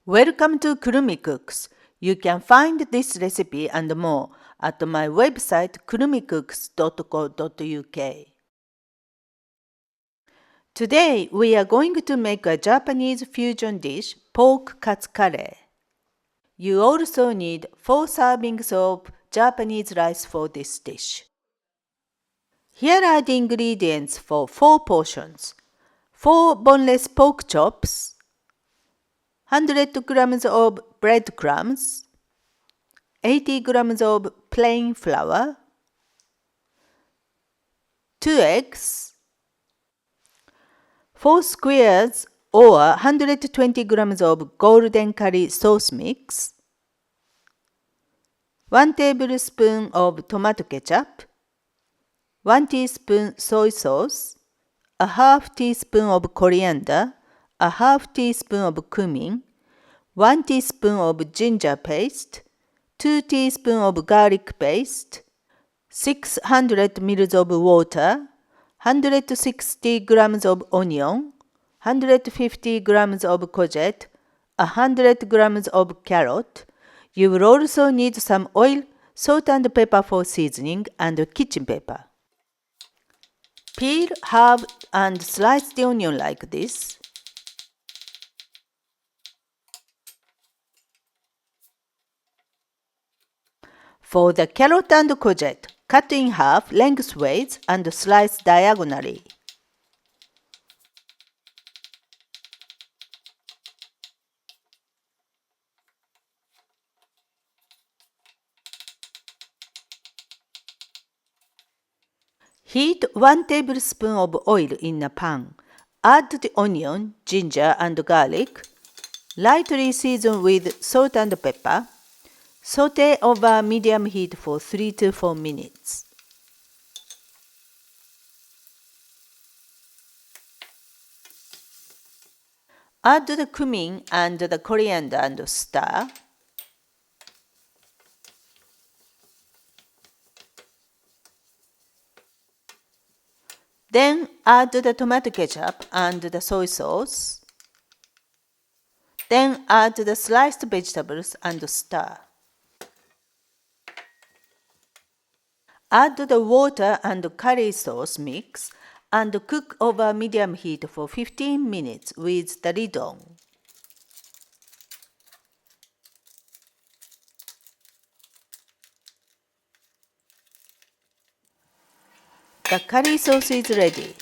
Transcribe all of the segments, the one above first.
Welcome to kurumicooks. You can find this recipe and more at my website kurumicooks.co.uk. Today we are going to make a Japanese fusion dish, pork Katsu Curry. You also need 4 servings of Japanese rice for this dish. Here are the ingredients for 4 portions. 4 boneless pork chops, 100 grams of breadcrumbs, 80 grams of plain flour, 2 eggs, 4 squares or 120 grams of golden curry sauce mix, 1 tablespoon of tomato ketchup, 1 teaspoon soy sauce, a half teaspoon of coriander, a half teaspoon of cumin, 1 teaspoon of ginger paste, 2 teaspoons of garlic paste, 600 ml of water, 160 grams of onion, 150 grams of courgette, 100 grams of carrot. You will also need some oil, salt and pepper for seasoning, and kitchen paper. Peel, halve, and slice the onion like this. For the carrot and courgette, cut in half lengthways and slice diagonally. Heat 1 tablespoon of oil in a pan. Add the onion, ginger, and garlic. Lightly season with salt and pepper. Saute over medium heat for 3 to 4 minutes. Add the cumin and the coriander and stir. Then add the tomato ketchup and the soy sauce. Then add the sliced vegetables and stir. Add the water and curry sauce mix and cook over medium heat for 15 minutes with the lid on. The curry sauce is ready.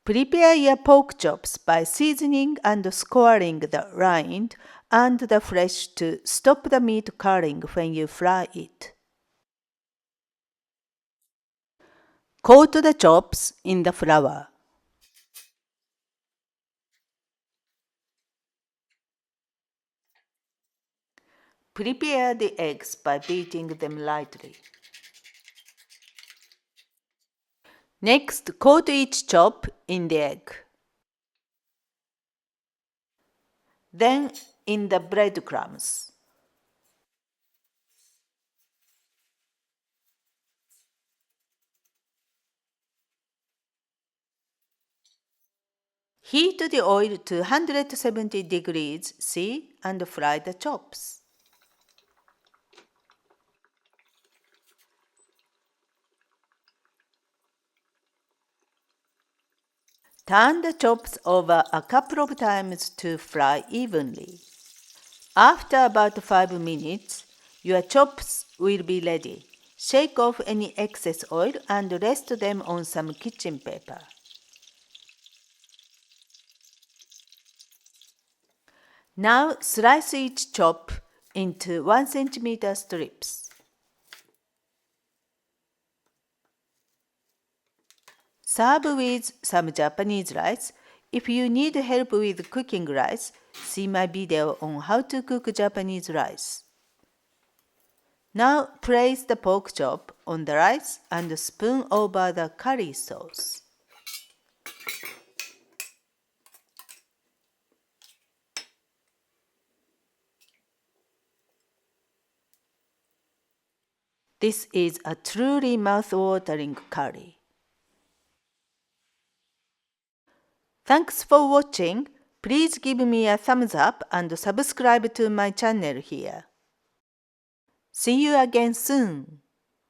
Prepare your pork chops by seasoning and scouring the rind and the flesh to stop the meat curling when you fry it. Coat the chops in the flour. Prepare the eggs by beating them lightly. Next, coat each chop in the egg. Then in the breadcrumbs. Heat the oil to 170 degrees C and fry the chops. Turn the chops over a couple of times to fry evenly. After about 5 minutes, your chops will be ready. Shake off any excess oil and rest them on some kitchen paper. Now slice each chop into 1 cm strips. Serve with some Japanese rice. If you need help with cooking rice, see my video on how to cook Japanese rice. Now place the pork chop on the rice and spoon over the curry sauce. This is a truly mouth-watering curry. Thanks for watching. Please give me a thumbs up and subscribe to my channel here. See you again soon.